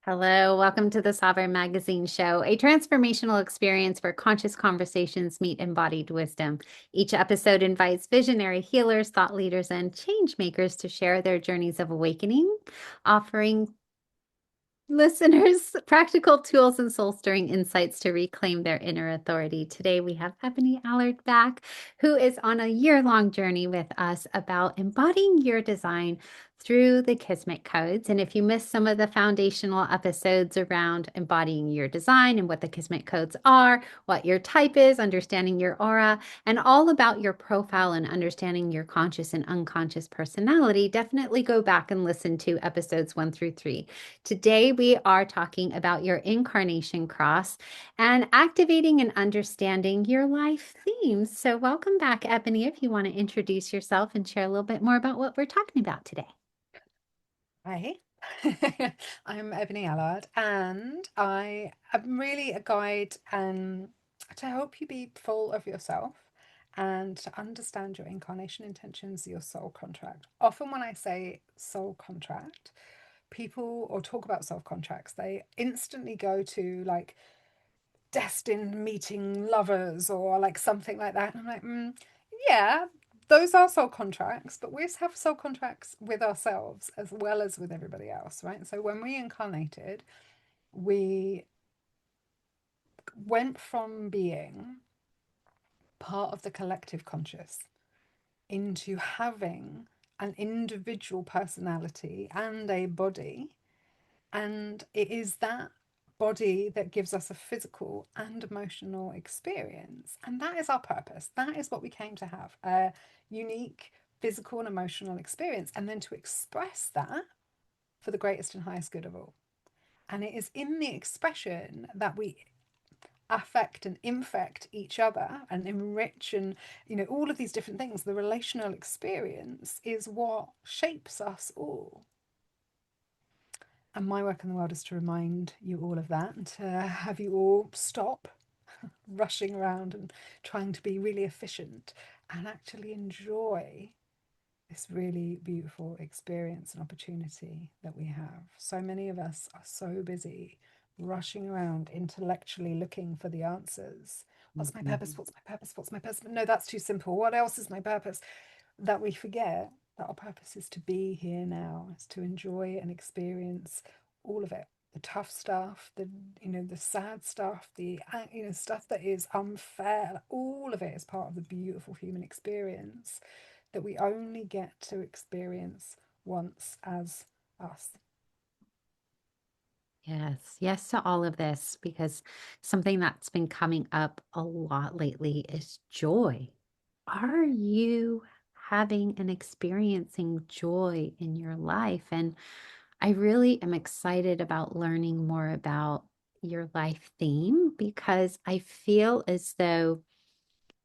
Hello, welcome to the Sovereign Magazine Show, a transformational experience where conscious conversations meet embodied wisdom. Each episode invites visionary healers, thought leaders, and change makers to share their journeys of awakening, offering listeners practical tools and soul stirring insights to reclaim their inner authority. Today, we have Ebonie Allard back, who is on a year-long journey with us about embodying your design through the Kismet codes. And if you missed some of the foundational episodes around embodying your design and what the Kismet codes are, what your type is, understanding your aura, and all about your profile and understanding your conscious and unconscious personality, definitely go back and listen to episodes 1 through 3. Today, we are talking about your Incarnation Cross and activating and understanding your life themes. So, welcome back, Ebonie. If you want to introduce yourself and share a little bit more about what we're talking about today. Hi, I'm Ebonie Allard, and I am really a guide to help you be full of yourself and to understand your incarnation intentions, your soul contract. Often, when I say soul contract, people or talk about soul contracts, they instantly go to like destined meeting lovers or like something like that. And I'm like, yeah, those are soul contracts, but we have soul contracts with ourselves as well as with everybody else, right? So when we incarnated, we went from being part of the collective conscious into having an individual personality and a body. And it is that body that gives us a physical and emotional experience. And that is our purpose. That is what we came to have, a unique physical and emotional experience. And then to express that for the greatest and highest good of all. And it is in the expression that we affect and infect each other and enrich and all of these different things. The relational experience is what shapes us all. And my work in the world is to remind you all of that and to have you all stop rushing around and trying to be really efficient and actually enjoy this really beautiful experience and opportunity that we have. So many of us are so busy rushing around intellectually looking for the answers. What's my purpose? Mhm. What's my purpose? What's my purpose? No, that's too simple. What else is my purpose? That we forget that our purpose is to be here now, is to enjoy and experience all of it. The tough stuff, the sad stuff, the stuff that is unfair, all of it is part of the beautiful human experience that we only get to experience once as us. Yes, yes to all of this because something that's been coming up a lot lately is joy. Are you having and experiencing joy in your life? And I really am excited about learning more about your life theme because I feel as though,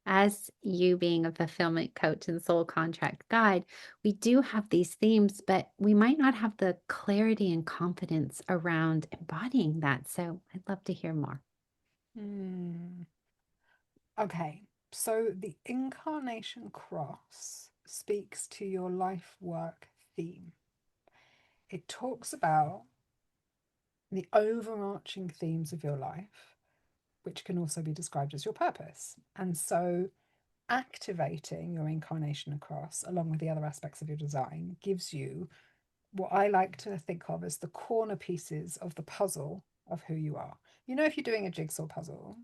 as you being a fulfillment coach and soul contract guide, we do have these themes, but we might not have the clarity and confidence around embodying that. So I'd love to hear more. Hmm. Okay, so the Incarnation Cross speaks to your life work theme. It talks about the overarching themes of your life, which can also be described as your purpose. And so activating your Incarnation Cross, along with the other aspects of your design, gives you what I like to think of as the corner pieces of the puzzle of who you are. If you're doing a jigsaw puzzle,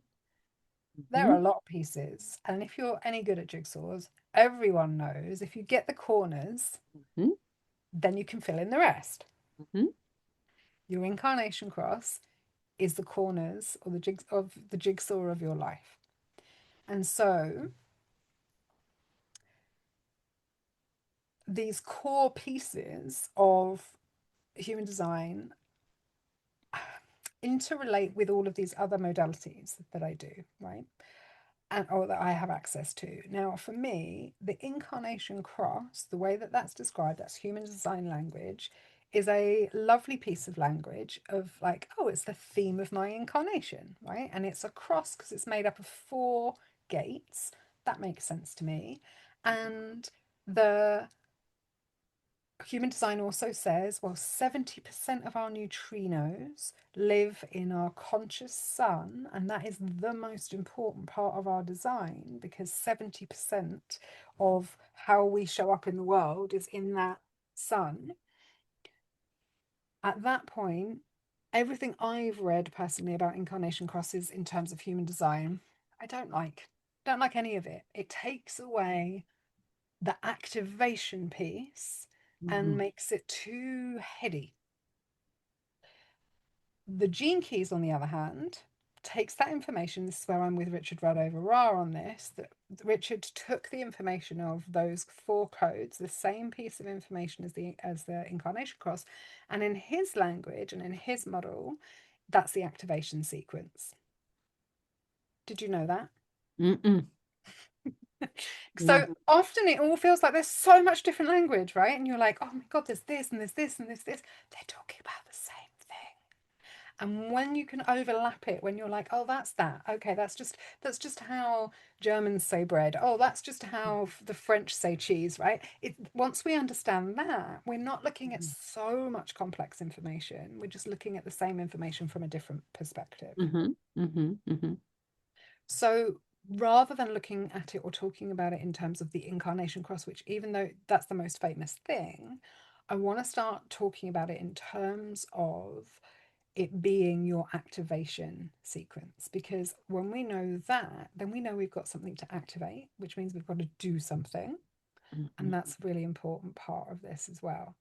there are Mhm, a lot of pieces. And if you're any good at jigsaws, everyone knows if you get the corners, mhm, then you can fill in the rest. mhm. Your Incarnation Cross is the corners or the jigsaw of your life. And so these core pieces of human design interrelate with all of these other modalities that I do, right? And or that I have access to. Now, for me, the Incarnation Cross, the way that that's described, that's human design language, is a lovely piece of language of like, oh, it's the theme of my incarnation, right? And it's a cross because it's made up of four gates. That makes sense to me. And the Human design also says, well, 70% of our neutrinos live in our conscious sun, and that is the most important part of our design because 70% of how we show up in the world is in that sun. At that point, everything I've read personally about Incarnation Crosses in terms of human design, I don't like. Don't like any of it. It takes away the activation piece and Mhm. makes it too heady. The gene keys, on the other hand, takes that information. This is where I'm with Richard Rudd over Ra on this. That Richard took the information of those 4 codes, the same piece of information as the Incarnation Cross, and in his language and in his model, that's the activation sequence. Did you know that? Mm-mm. So No. often it all feels like there's so much different language, right? And you're like, oh my God, there's this and there's this and there's this. They're talking about the same thing. And when you can overlap it, when you're like, oh, that's that. Okay, that's just how Germans say bread. Oh, that's just how the French say cheese, right? Once we understand that, we're not looking at so much complex information. We're just looking at the same information from a different perspective. Mm-hmm. Mm-hmm. Mm-hmm. So rather than looking at it or talking about it in terms of the Incarnation Cross, which even though that's the most famous thing, I want to start talking about it in terms of it being your activation sequence. Because when we know that, then we know we've got something to activate, which means we've got to do something. Mm-hmm. And that's a really important part of this as well.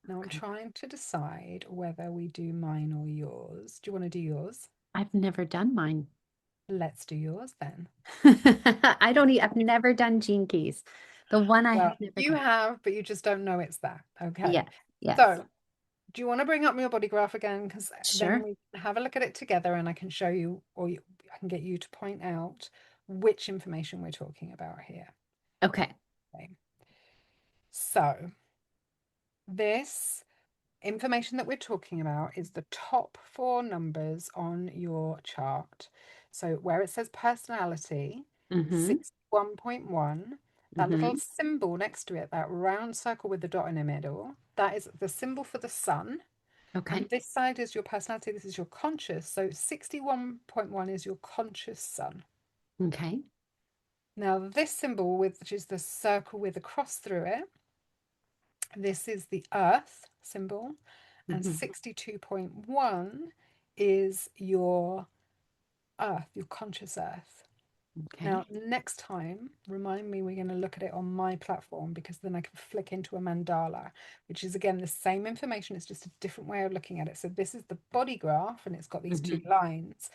Now I'm Okay. trying to decide whether we do mine or yours. Do you want to do yours? I've never done mine. Let's do yours then. I've never done Gene Keys. The one I Well, have never you done. have, but you just don't know it's that. Okay. Yes. Yes. So, do you want to bring up your body graph again? Because then Sure. we can have a look at it together and I can show you, I can get you to point out which information we're talking about here. Okay. Okay. So, this information that we're talking about is the top 4 numbers on your chart. So, where it says personality, Mm-hmm. 61.1, that little Mm-hmm. symbol next to it, that round circle with the dot in the middle, that is the symbol for the sun. Okay. And this side is your personality, this is your conscious. So 61.1 is your conscious sun. Okay. Now, this symbol, which is the circle with a cross through it, this is the earth symbol. And Mm-hmm. 62.1 is your earth, your conscious earth. Okay. Now, next time, remind me we're going to look at it on my platform because then I can flick into a mandala, which is again the same information. It's just a different way of looking at it. So this is the body graph and it's got these 2 Mm-hmm. lines.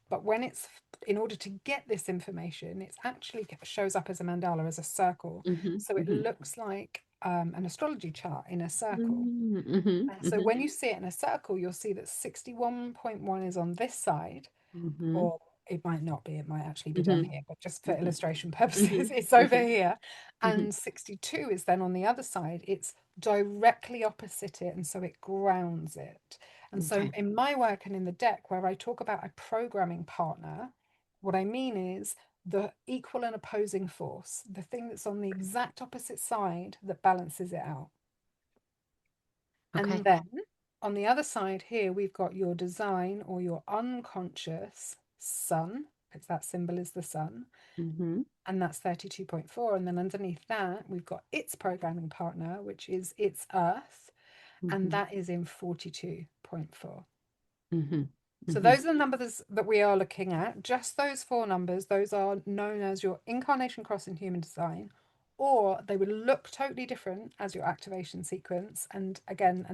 But when it's in order to get this information, it actually shows up as a mandala, as a circle. Mm-hmm. So it Mm-hmm. looks like an astrology chart in a circle. Mm-hmm. So Mm-hmm. when you see it in a circle, you'll see that 61.1 is on this side, Mm-hmm. or it might not be, it might actually be down Mm-hmm. here, but just for Mm-hmm. illustration Mm-hmm. purposes, it's over Mm-hmm. here. Mm-hmm. And 62 is then on the other side, it's directly opposite it, and so it grounds it. And so Okay. in my work and in the deck, where I talk about a programming partner, what I mean is the equal and opposing force, the thing that's on the exact opposite side that balances it out. And Okay. then on the other side here, we've got your design or your unconscious sun, because that symbol is the sun, Mm-hmm. and that's 32.4. And then underneath that, we've got its programming partner, which is its earth, and Mm-hmm. that is in 42.4. Mm-hmm. So Mm-hmm. those are the numbers that we are looking at. Just those 4 numbers, those are known as your Incarnation Cross in Human Design, or they would look totally different as your activation sequence. And again,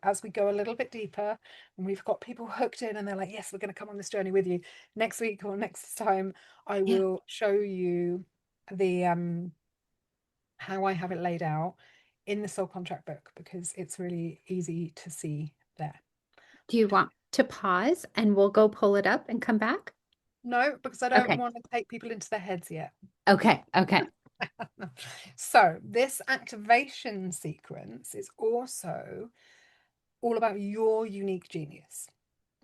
as we go a little bit deeper, and we've got people hooked in and they're like, yes, we're going to come on this journey with you next week or next time, I Yeah. will show you the how I have it laid out in the soul contract book because it's really easy to see there. Do you want to pause and we'll go pull it up and come back? No, because I don't Okay. want to take people into their heads yet. Okay. Okay. So, this activation sequence is also all about your unique genius,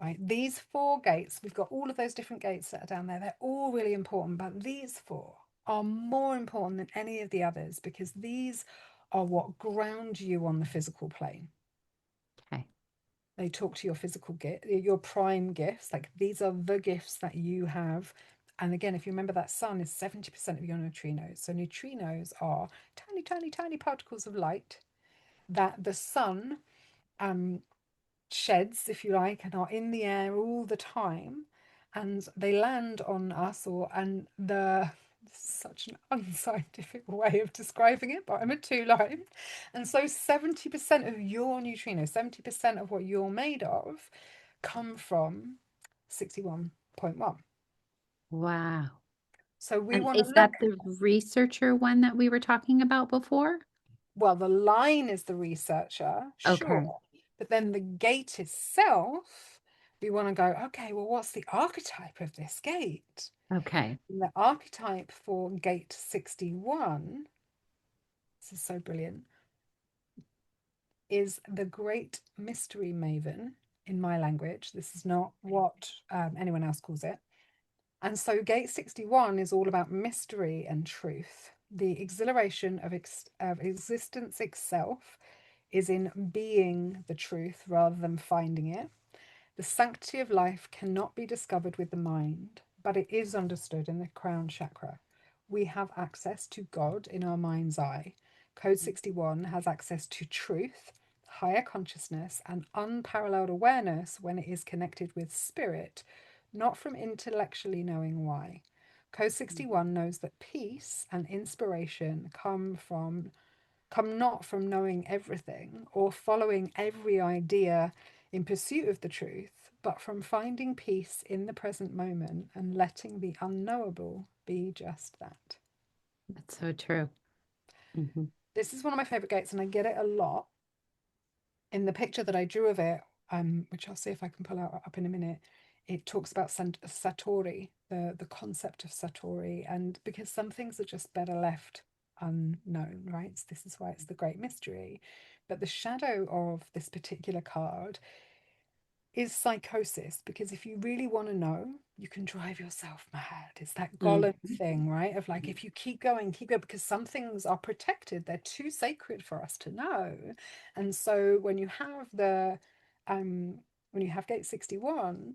right? These 4 gates, we've got all of those different gates that are down there. They're all really important, but these 4 are more important than any of the others because these are what ground you on the physical plane. Okay. They talk to your physical gift, your prime gifts. Like these are the gifts that you have. And again, if you remember, that sun is 70% of your neutrinos. So neutrinos are tiny, tiny, tiny particles of light that the sun um, sheds, if you like, and are in the air all the time, and they land on us, and the such an unscientific way of describing it, but I'm a two-line. And so 70% of your neutrinos, 70% of what you're made of, come from 61.1. Wow. So we And want to is look. that the researcher one that we were talking about before? Well, the line is the researcher, Okay. sure, but then the gate itself, we want to go, okay, well, what's the archetype of this gate? Okay. And the archetype for gate 61, this is so brilliant, is the great mystery maven in my language. This is not what anyone else calls it. And so gate 61 is all about mystery and truth. The exhilaration of existence itself is in being the truth rather than finding it. The sanctity of life cannot be discovered with the mind, but it is understood in the crown chakra. We have access to God in our mind's eye. Code 61 has access to truth, higher consciousness, and unparalleled awareness when it is connected with spirit, not from intellectually knowing why. Code 61 knows that peace and inspiration come not from knowing everything or following every idea in pursuit of the truth, but from finding peace in the present moment and letting the unknowable be just that. That's so true. Hmm. This is one of my favorite gates, and I get it a lot. In the picture that I drew of it, which I'll see if I can pull out up in a minute, it talks about Satori, the concept of Satori, and because some things are just better left unknown, right? So this is why it's the great mystery. But the shadow of this particular card is psychosis, because if you really want to know, you can drive yourself mad. It's that Gollum thing, right? Of like, if you keep going, because some things are protected, they're too sacred for us to know. And so um, when you have gate 61,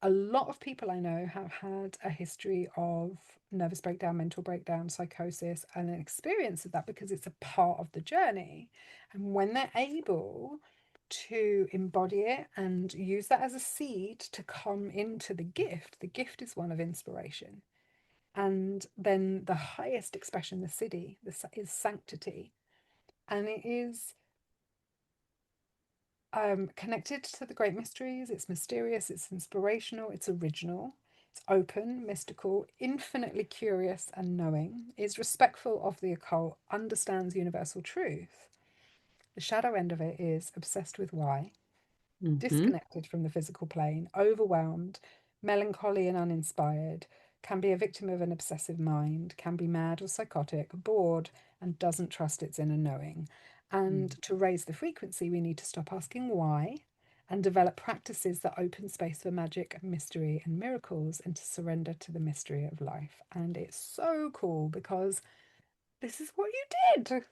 a lot of people I know have had a history of nervous breakdown, mental breakdown, psychosis, and an experience of that because it's a part of the journey. And when they're able to embody it and use that as a seed to come into the gift is one of inspiration. And then the highest expression, the Siddhi, is sanctity. And it is connected to the great mysteries. It's mysterious, it's inspirational, it's original, it's open, mystical, infinitely curious and knowing, is respectful of the occult, understands universal truth. The shadow end of it is obsessed with why, Hmm. disconnected from the physical plane, overwhelmed, melancholy and uninspired, can be a victim of an obsessive mind, can be mad or psychotic, bored, and doesn't trust its inner knowing. And to raise the frequency, we need to stop asking why and develop practices that open space for magic, mystery, and miracles, and to surrender to the mystery of life. And it's so cool because this is what you did.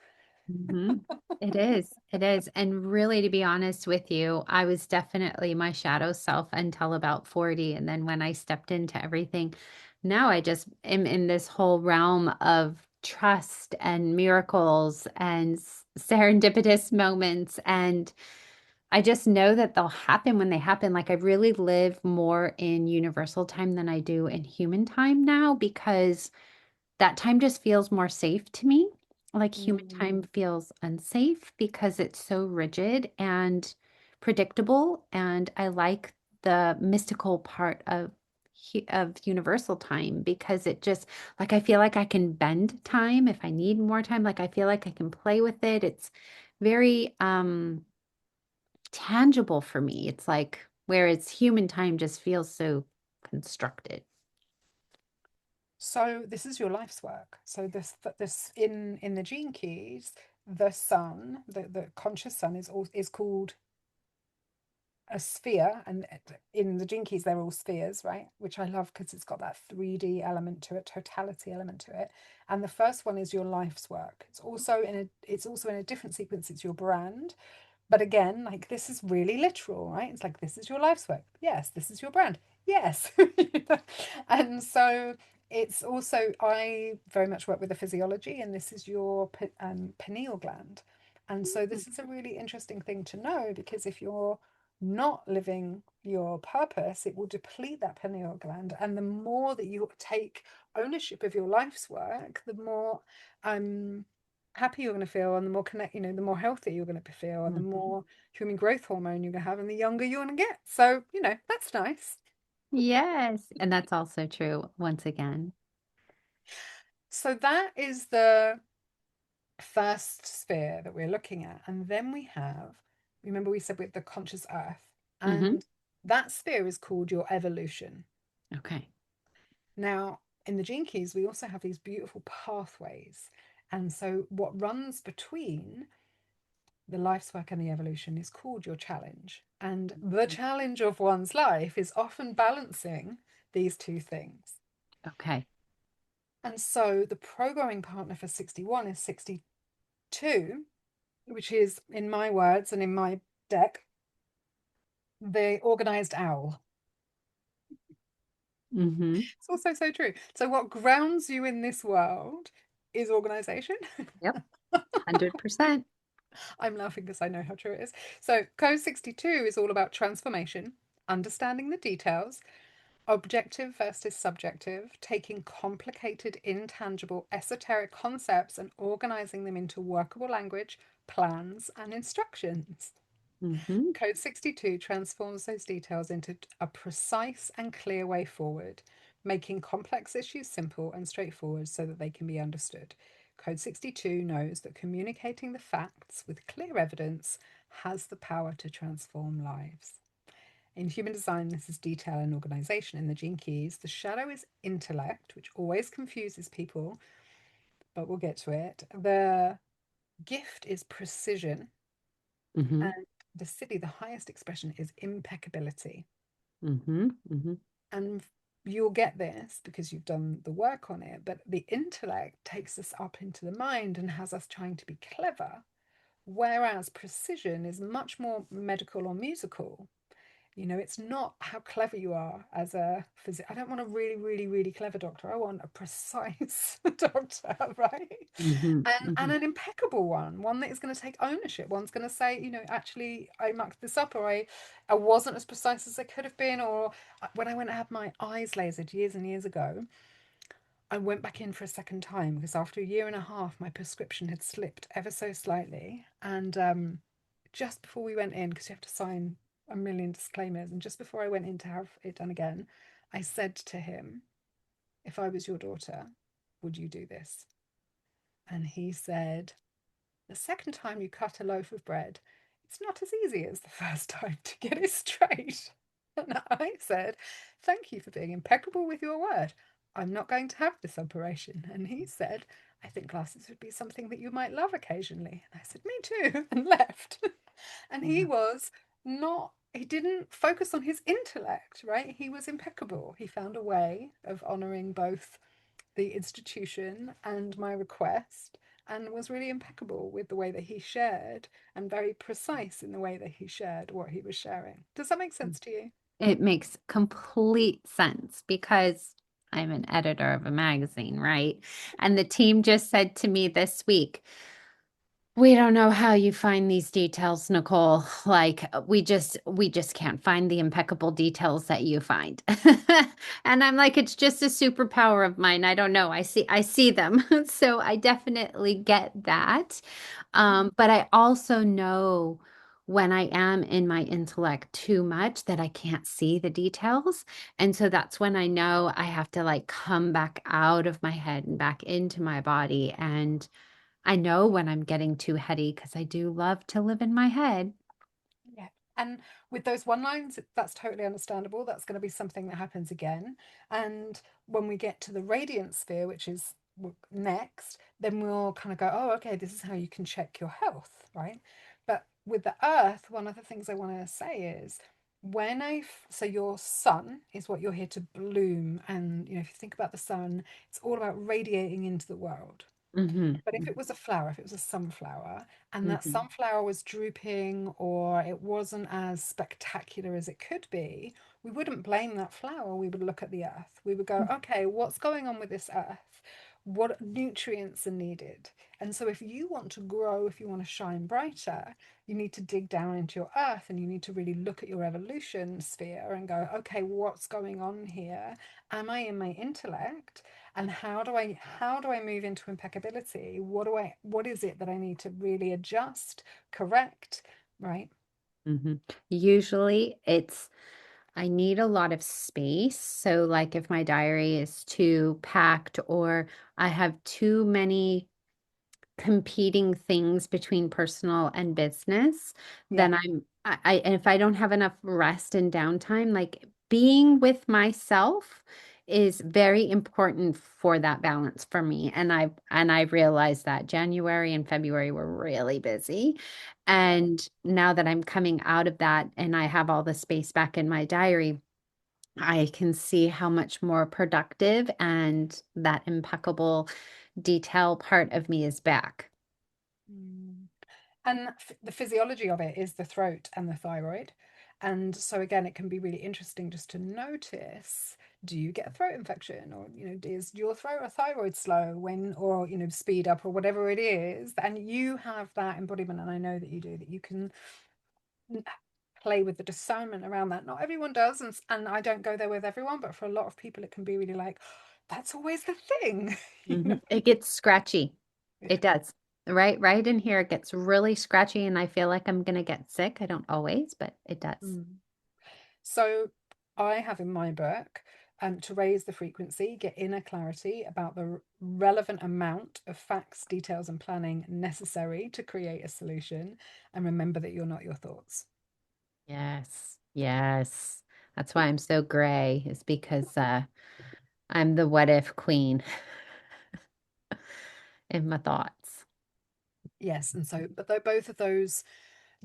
Hmm. It is. It is. And really, to be honest with you, I was definitely my shadow self until about 40. And then when I stepped into everything, now I just am in this whole realm of trust and miracles and serendipitous moments. And I just know that they'll happen when they happen. Like I really live more in universal time than I do in human time now because that time just feels more safe to me. Like human time Mm. feels unsafe because it's so rigid and predictable. And I like the mystical part of universal time because it just like I feel like I can bend time if I need more time. Like I feel like I can play with it. It's very tangible for me. It's like whereas human time just feels so constructed. So this is your life's work. So this in the gene keys, the sun, the conscious sun is called a sphere, and in the Gene Keys they're all spheres, right? Which I love because it's got that 3D element to it, totality element to it. And the first one is your life's work. It's also in a different sequence. It's your brand. But again, like, this is really literal, right? It's like, this is your life's work. Yes, this is your brand. Yes. And so it's also, I very much work with the physiology, and this is your pineal gland. And so this is a really interesting thing to know, because if you're not living your purpose, it will deplete that pineal gland. And the more that you take ownership of your life's work, the more happy you're going to feel, and the more the more healthy you're going to feel, and the more human growth hormone you're going to have, and the younger you're going to get. So, that's nice. Yes. And that's also true once again. So that is the first sphere that we're looking at. And then we have, remember we said with the conscious earth, Hmm. and that sphere is called your evolution. Okay. Now, in the Gene Keys, we also have these beautiful pathways. And so what runs between the life's work and the evolution is called your challenge. And the challenge of one's life is often balancing these two things. Okay. And so the programming partner for 61 is 62, which is, in my words and in my deck, the organized owl. Hmm. It's also so true. So what grounds you in this world is organization. Yep. 100%. I'm laughing because I know how true it is. So code 62 is all about transformation, understanding the details, objective versus subjective, taking complicated, intangible, esoteric concepts and organizing them into workable language, plans, and instructions. Hmm. Code 62 transforms those details into a precise and clear way forward, making complex issues simple and straightforward so that they can be understood. Code 62 knows that communicating the facts with clear evidence has the power to transform lives. In human design, this is detail and organization. In the Gene Keys, the shadow is intellect, which always confuses people, but we'll get to it. The gift is precision, Hmm. and the Siddhi, the highest expression, is impeccability. Hmm. Hmm. And you'll get this because you've done the work on it, but the intellect takes us up into the mind and has us trying to be clever, whereas precision is much more medical or musical. It's not how clever you are as a physician. I don't want a really, really, really clever doctor. I want a precise doctor, right? Hmm. And Hmm. an impeccable one that is going to take ownership. One's going to say, actually, I mucked this up, or I wasn't as precise as I could have been. Or when I went to have my eyes lasered years and years ago, I went back in for a second time because after a year and a half, my prescription had slipped ever so slightly. And just before we went in, because you have to sign a million disclaimers, and just before I went in to have it done again, I said to him, if I was your daughter, would you do this? And he said, the second time you cut a loaf of bread, it's not as easy as the first time to get it straight. And I said, thank you for being impeccable with your word. I'm not going to have this operation. And he said, I think glasses would be something that you might love occasionally. And I said, me too, and left. And he didn't focus on his intellect, right? He was impeccable. He found a way of honoring both the institution and my request, and was really impeccable with the way that he shared, and very precise in the way that he shared what he was sharing. Does that make sense to you? It makes complete sense because I'm an editor of a magazine, right? And the team just said to me this week, we don't know how you find these details, Nicole. Like we just can't find the impeccable details that you find. And I'm like, it's just a superpower of mine. I don't know. I see them. So I definitely get that. But I also know when I am in my intellect too much that I can't see the details. And so that's when I know I have to like come back out of my head and back into my body. And I know when I'm getting too heady because I do love to live in my head. Yeah. And with those one lines, that's totally understandable. That's going to be something that happens again. And when we get to the radiant sphere, which is next, then we'll kind of go, oh, okay, this is how you can check your health, right? But with the earth, one of the things I want to say is So your sun is what you're here to bloom. And, if you think about the sun, it's all about radiating into the world. Hmm. But if it was a flower, if it was a sunflower, and that Hmm. sunflower was drooping or it wasn't as spectacular as it could be, we wouldn't blame that flower. We would look at the earth. We would go, okay, what's going on with this earth? What nutrients are needed? And so, if you want to grow, if you want to shine brighter, you need to dig down into your earth and you need to really look at your evolution sphere and go, okay, what's going on here? Am I in my intellect? And how do I move into impeccability? What is it that I need to really adjust, correct, right? Hmm. Usually I need a lot of space. So, like if my diary is too packed or I have too many competing things between personal and business, Yeah. then and if I don't have enough rest and downtime, like being with myself is very important for that balance for me. And I realized that January and February were really busy. Yeah. And now that I'm coming out of that and I have all the space back in my diary, I can see how much more productive and that impeccable detail part of me is back. Mm. And the physiology of it is the throat and the thyroid. And so again, it can be really interesting just to notice, do you get a throat infection, or is your throat or thyroid slow when, or speed up, or whatever it is, and you have that embodiment, and I know that you do, that you can play with the discernment around that. Not everyone does, and I don't go there with everyone, but for a lot of people it can be really like, that's always the thing. It gets scratchy. Yeah. It does. Right in here, it gets really scratchy, and I feel like I'm gonna get sick. I don't always, but it does. Mm. So I have in my book, to raise the frequency, get inner clarity about the relevant amount of facts, details, and planning necessary to create a solution, and remember that you're not your thoughts. Yes. Yes. That's why I'm so gray, is because I'm the what if queen in my thoughts. Yes, and so, but though both of those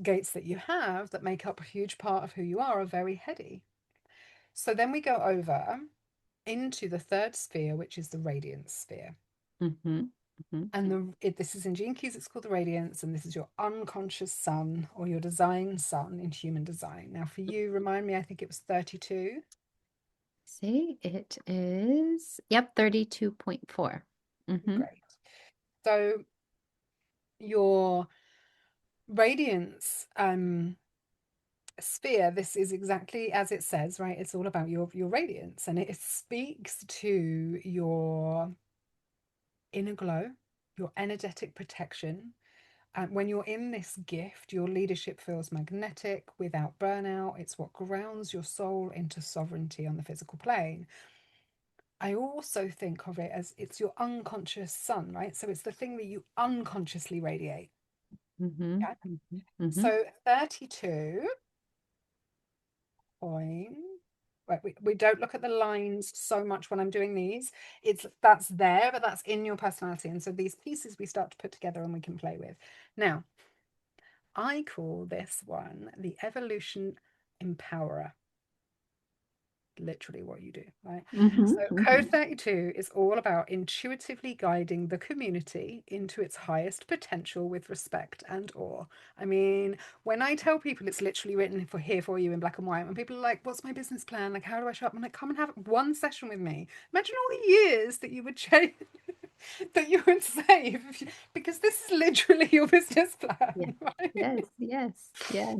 gates that you have that make up a huge part of who you are very heady. So then we go over into the third sphere, which is the radiance sphere. Hmm. Hmm. And this is in Gene Keys, it's called the radiance, and this is your unconscious sun, or your design sun in human design. Now, for you, remind me, I think it was 32. See, it is, yep, 32.4. Mm-hmm. Great. So, your radiance sphere, this is exactly as it says, right? It's all about your radiance, and it speaks to your inner glow, your energetic protection. And when you're in this gift, your leadership feels magnetic without burnout. It's what grounds your soul into sovereignty on the physical plane. I also think of it as it's your unconscious sun, right? So it's the thing that you unconsciously radiate. Mm-hmm. Okay. Mm-hmm. Mm-hmm. So 32 point. Right, we don't look at the lines so much when I'm doing these. That's there, but that's in your personality. And so these pieces we start to put together and we can play with. Now, I call this one the evolution empowerer. Literally what you do, right? So code Mm-hmm. 32 is all about intuitively guiding the community into its highest potential with respect and awe. I mean, when I tell people it's literally written for here for you in black and white, when people are like, what's my business plan? Like, how do I show up? I'm like, come and have one session with me. Imagine all the years that you would change, that you would save, because this is literally your business Yeah. plan, right? Yes, yes, yes.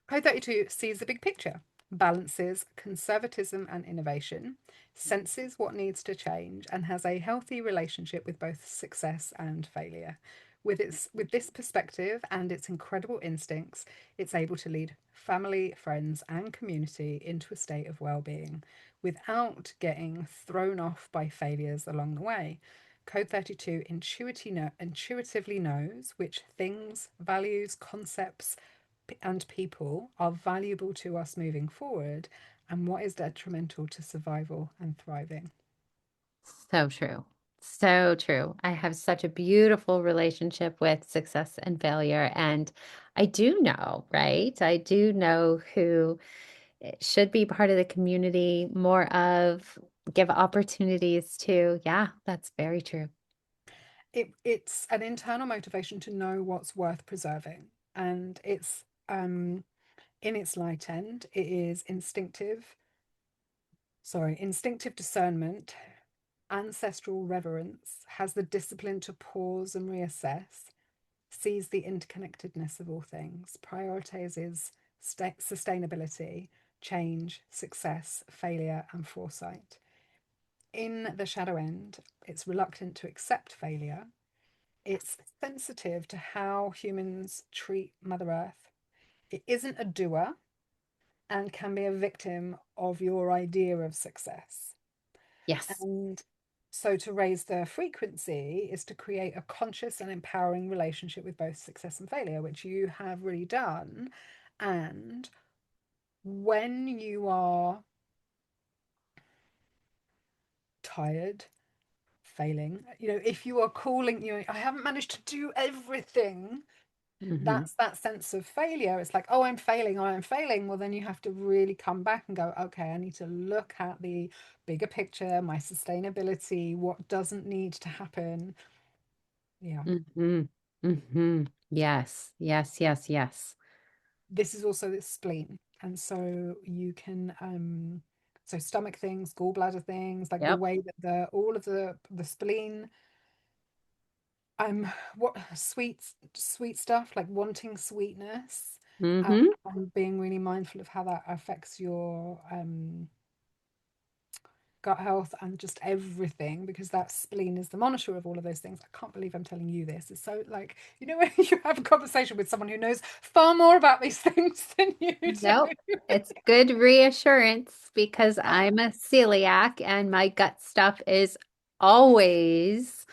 Code 32 sees the big picture, balances conservatism and innovation, senses what needs to change, and has a healthy relationship with both success and failure. With this perspective and its incredible instincts, it's able to lead family, friends, and community into a state of well-being without getting thrown off by failures along the way. Code 32 intuitively knows which things, values, concepts, and people are valuable to us moving forward and what is detrimental to survival and thriving. So true. So true. I have such a beautiful relationship with success and failure. And I do know, right? I do know who should be part of the community, more of, give opportunities to. Yeah, that's very true. It's an internal motivation to know what's worth preserving. And it's in its light end, it is instinctive discernment, ancestral reverence, has the discipline to pause and reassess, sees the interconnectedness of all things, prioritizes sustainability, change, success, failure, and foresight. In the shadow end, it's reluctant to accept failure. It's sensitive to how humans treat Mother Earth. It isn't a doer and can be a victim of your idea of success. Yes. And so to raise the frequency is to create a conscious and empowering relationship with both success and failure, which you have really done. And when you are tired, failing, if you are calling, I haven't managed to do everything, Hmm. that's that sense of failure. It's like, oh, I'm failing, oh, I'm failing. Well, then you have to really come back and go, okay, I need to look at the bigger picture, my sustainability, what doesn't need to happen. Yeah. Hmm. Hmm. Yes. Yes. Yes. Yes. This is also the spleen. And so you can so stomach things, gallbladder things, like the Yep. way that the all of the spleen what sweet stuff, like wanting sweetness, Hmm. and being really mindful of how that affects your gut health and just everything, because that spleen is the monitor of all of those things. I can't believe I'm telling you this. It's so like, when you have a conversation with someone who knows far more about these things than you do. Nope. It's good reassurance because I'm a celiac and my gut stuff is always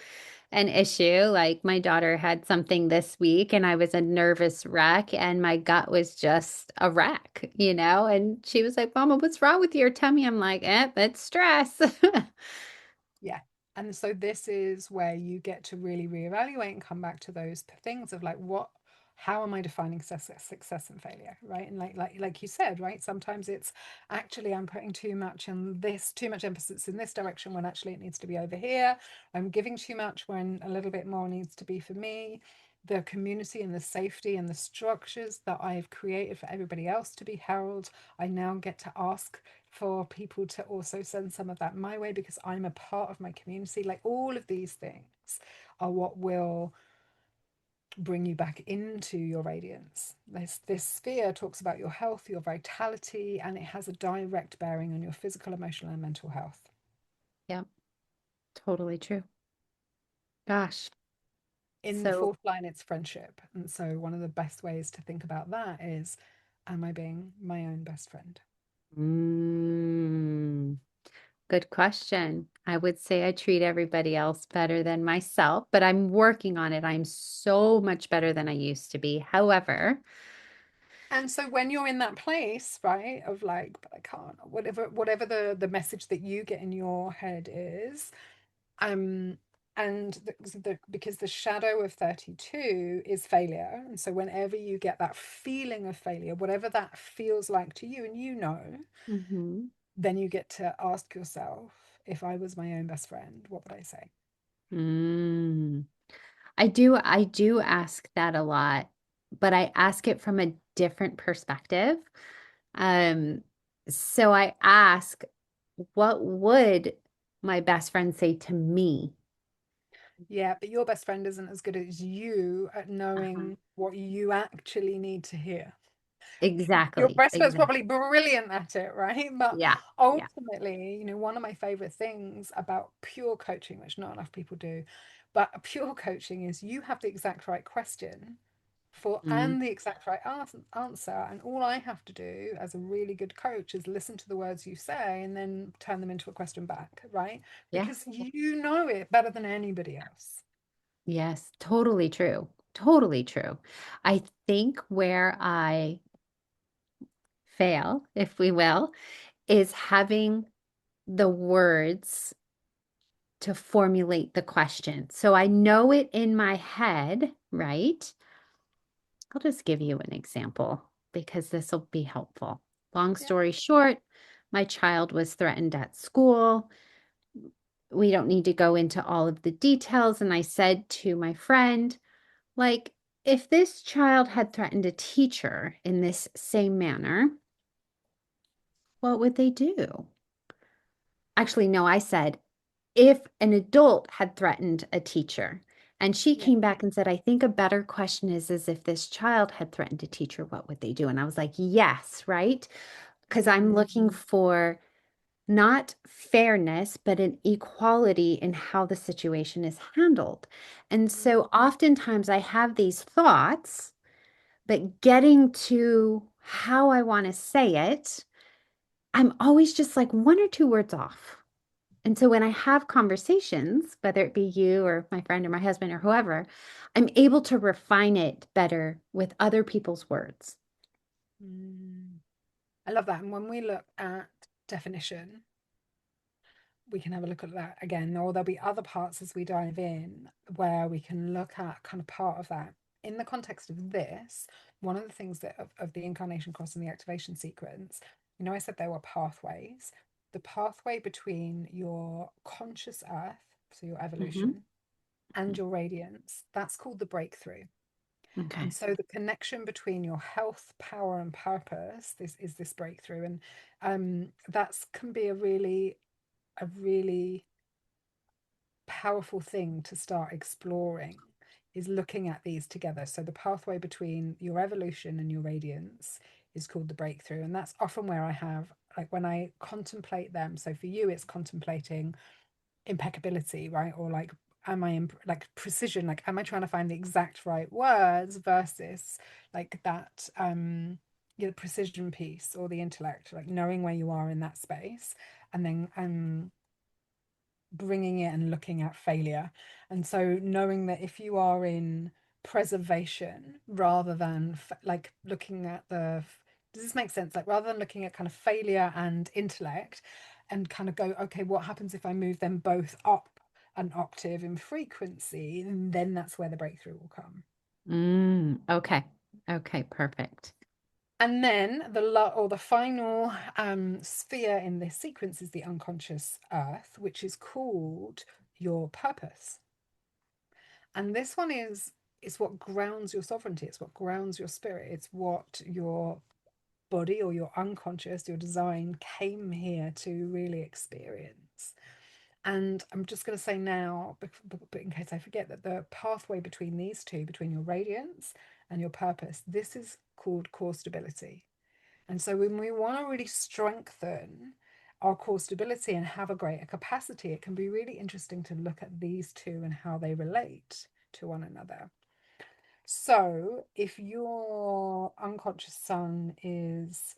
an issue. Like my daughter had something this week and I was a nervous wreck and my gut was just a wreck, And she was like, Mama, what's wrong with your tummy? I'm like, that's stress. Yeah. And so this is where you get to really reevaluate and come back to those things of like, how am I defining success and failure, right? And like you said, right? Sometimes it's actually I'm putting too much emphasis in this direction when actually it needs to be over here. I'm giving too much when a little bit more needs to be for me. The community and the safety and the structures that I've created for everybody else to be held, I now get to ask for people to also send some of that my way because I'm a part of my community. Like all of these things are what will bring you back into your radiance. This sphere talks about your health, your vitality, and it has a direct bearing on your physical, emotional, and mental health. Yep, totally true. Gosh. In the So, fourth line, it's friendship. And so one of the best ways to think about that is, am I being my own best friend? mm, good question. I would say I treat everybody else better than myself, but I'm working on it. I'm so much better than I used to be. However, And so when you're in that place, right, of like, but I can't, or whatever the message that you get in your head is, um, and because the shadow of 32 is failure. And so whenever you get that feeling of failure, whatever that feels like to you, and mhm, then you get to ask yourself, if I was my own best friend, what would I say? mm, I do ask that a lot, but I ask it from a different perspective. Um, so I ask, what would my best friend say to me? Yeah, but your best friend isn't as good as you at Uh-huh. knowing what you actually need to hear. Your Exactly. best friend's Exactly. probably brilliant at it, right? But Yeah. Yeah. ultimately, one of my favorite things about pure coaching, which not enough people do, but pure coaching is you have the exact right question for Mm, and the exact right answer. And all I have to do as a really good coach is listen to the words you say and then turn them into a question back, right? yeah. Because you know it better than anybody else. Yes. Totally true. Totally true. I think where I fail, if we will, is having the words to formulate the question. So I know it in my head, right? I'll just give you an example because this will be helpful. Long Yeah. story short, my child was threatened at school. We don't need to go into all of the details. And I said to my friend, like, if this child had threatened a teacher in this same manner, what would they do? Actually, no, I said, if an adult had threatened a teacher. And she Yeah. came back and said, I think a better question is if this child had threatened a teacher, what would they do? And I was like, yes, right? Because I'm looking Mm, for not fairness, but an equality in how the situation is handled. And mm, so oftentimes I have these thoughts, but getting to how I want to say it, I'm always just like one or two words off. And so when I have conversations, whether it be you or my friend or my husband or whoever, I'm able to refine it better with other people's words. mm. I love that. And when we look at definition, we can have a look at that again, or there'll be other parts as we dive in where we can look at kind of part of that. In the context of this, one of the things that of the Incarnation Cross and the activation sequence, I said there were pathways. The pathway between your conscious earth, so your Hmm. evolution, and your radiance, that's called the breakthrough. And Okay. so the connection between your health, power, and purpose, this is this breakthrough. And that's can be a really powerful thing to start exploring is looking at these together. So the pathway between your evolution and your radiance is called the breakthrough. And that's often where I have, like, when I contemplate them. So for you, it's contemplating impeccability, right? Or like, am I in like precision? Like, am I trying to find the exact right words versus like that, the precision piece or the intellect, like knowing where you are in that space, and then bringing it and looking at failure. And so knowing that if you are in preservation rather than like looking at does this make sense? Like rather than looking at kind of failure and intellect and kind of go, okay, what happens if I move them both up an octave in frequency? And then that's where the breakthrough will come. Okay. Okay, perfect. And then the final sphere in this sequence is the unconscious earth, which is called your purpose. And this one is what grounds your sovereignty. It's what grounds your spirit. It's what your body or your unconscious, your design came here to really experience. And I'm just going to say now, but in case I forget, that the pathway between these two, between your radiance and your purpose, this is called core stability. And so when we want to really strengthen our core stability and have a greater capacity, it can be really interesting to look at these two and how they relate to one another. So if your unconscious sun is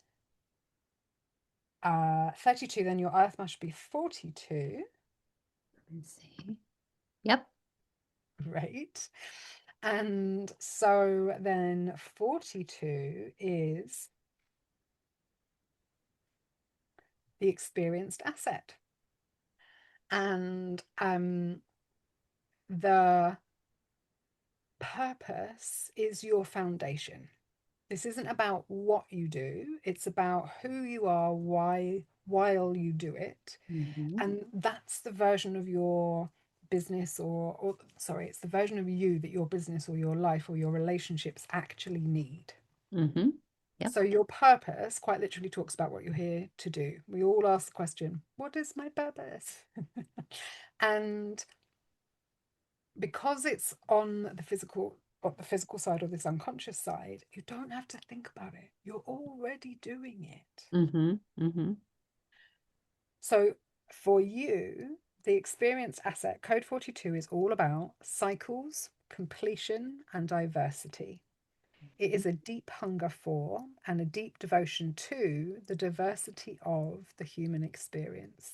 32, then your earth must be 42, Let's see. Yep. right? And so then 42 is the experienced asset. And the purpose is your foundation. This isn't about what you do, it's about who you are, why, while you do it. Hmm. And that's the version of your business or sorry, it's the version of you that your business or your life or your relationships actually need. Hmm. Yep. So your purpose quite literally talks about what you're here to do. We all ask the question, what is my purpose? And because it's on the physical side or this unconscious side, you don't have to think about it. You're already doing it. Hmm. Hmm. So for you, the experience asset code 42 is all about cycles, completion, and diversity. It is a deep hunger for and a deep devotion to the diversity of the human experience.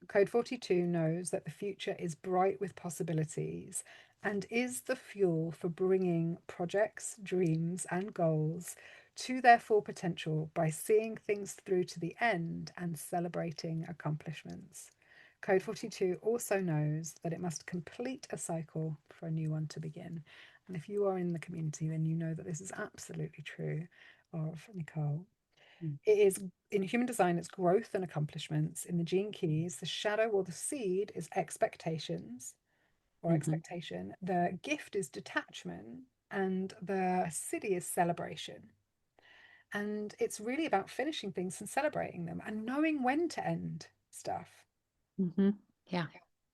Code 42 knows that the future is bright with possibilities and is the fuel for bringing projects, dreams, and goals to their full potential by seeing things through to the end and celebrating accomplishments. Code 42 also knows that it must complete a cycle for a new one to begin. And if you are in the community, then you know that this is absolutely true of Nicole. It is in human design, it's growth and accomplishments. In the gene keys, the shadow or the seed is expectations or Mm-hmm. expectation. The gift is detachment, and the Siddhi is celebration. And it's really about finishing things and celebrating them and knowing when to end stuff. Mm-hmm. Yeah.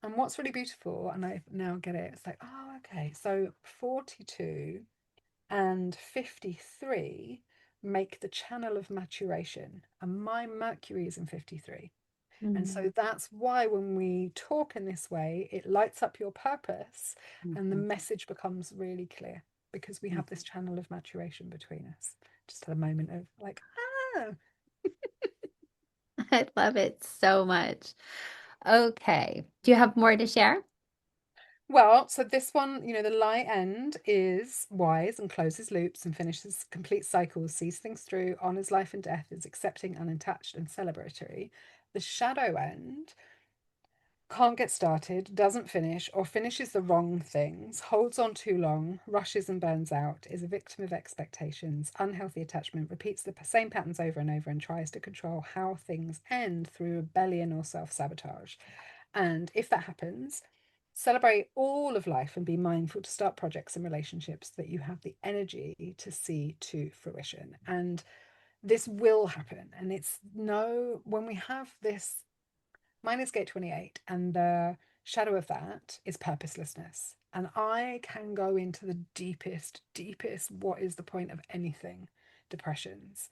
And what's really beautiful, and I now get it, it's like, oh, okay. So 42 and 53 make the channel of maturation. And my Mercury is in 53. And Mm-hmm. so that's why when we talk in this way, it lights up your purpose and the Mm-hmm. message becomes really clear because we have this channel of maturation between us. Just had a moment of like, ah. I love it so much. Okay. Do you have more to share? Well, so this one, the light end is wise and closes loops and finishes complete cycles, sees things through, honors life and death, is accepting, unattached, and celebratory. The shadow end can't get started, doesn't finish, or finishes the wrong things, holds on too long, rushes and burns out, is a victim of expectations, unhealthy attachment, repeats the same patterns over and over, and tries to control how things end through rebellion or self sabotage. And if that happens, celebrate all of life and be mindful to start projects and relationships that you have the energy to see to fruition. And this will happen. And when we have this, mine is gate 28, and the shadow of that is purposelessness. And I can go into the deepest, what is the point of anything depressions.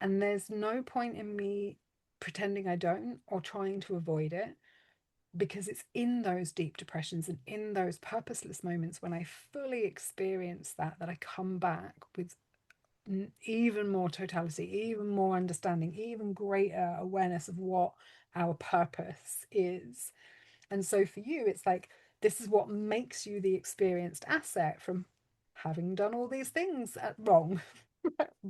And there's no point in me pretending I don't or trying to avoid it, because it's in those deep depressions and in those purposeless moments when I fully experience that I come back with even more totality, even more understanding, even greater awareness of what our purpose is. And so for you, it's like, this is what makes you the experienced asset from having done all these things wrong.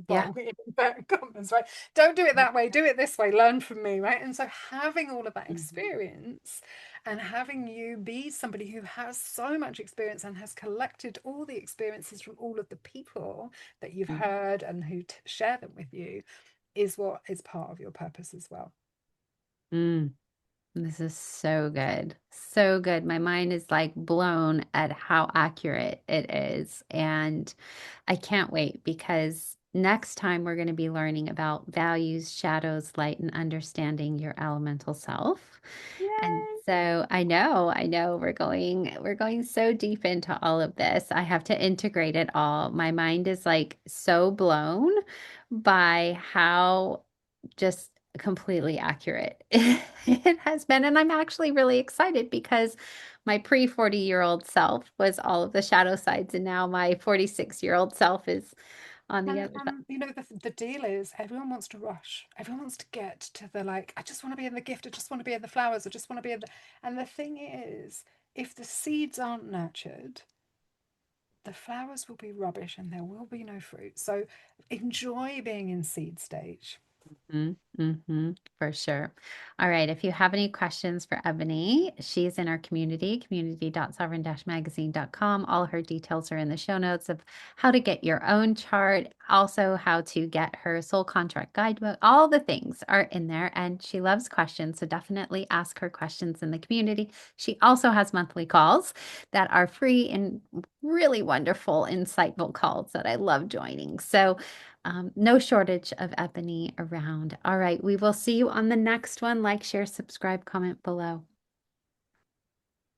Yeah. Wrong in inverted commas, right? Don't do it that way, do it this way, learn from me, right? And so having all of that Mhm. experience and having you be somebody who has so much experience and has collected all the experiences from all of the people that you've heard and who share them with you is what is part of your purpose as well. Mm. This is so good. So good. My mind is like blown at how accurate it is. And I can't wait because next time we're going to be learning about values, shadows, light, and understanding your elemental self. And Yay! so I know we're going so deep into all of this. I have to integrate it all. My mind is like so blown by how just completely accurate it has been. And I'm actually really excited because my pre 40-year-old self was all of the shadow sides, and now my 46-year-old self is on the And other side. the deal is everyone wants to rush. Everyone wants to get to the like, I just want to be in the gift, I just want to be in the flowers, I just want to be in the and the thing is, if the seeds aren't nurtured, the flowers will be rubbish and there will be no fruit. So enjoy being in seed stage. For sure. All right. If you have any questions for Ebony, she's in our community, community.sovereign-magazine.com. All her details are in the show notes of how to get your own chart, also how to get her soul contract guidebook. All the things are in there, and she loves questions. So definitely ask her questions in the community. She also has monthly calls that are free and really wonderful, insightful calls that I love joining. So no shortage of Ebony around. All right. We will see you on the next one. Like, share, subscribe, comment below.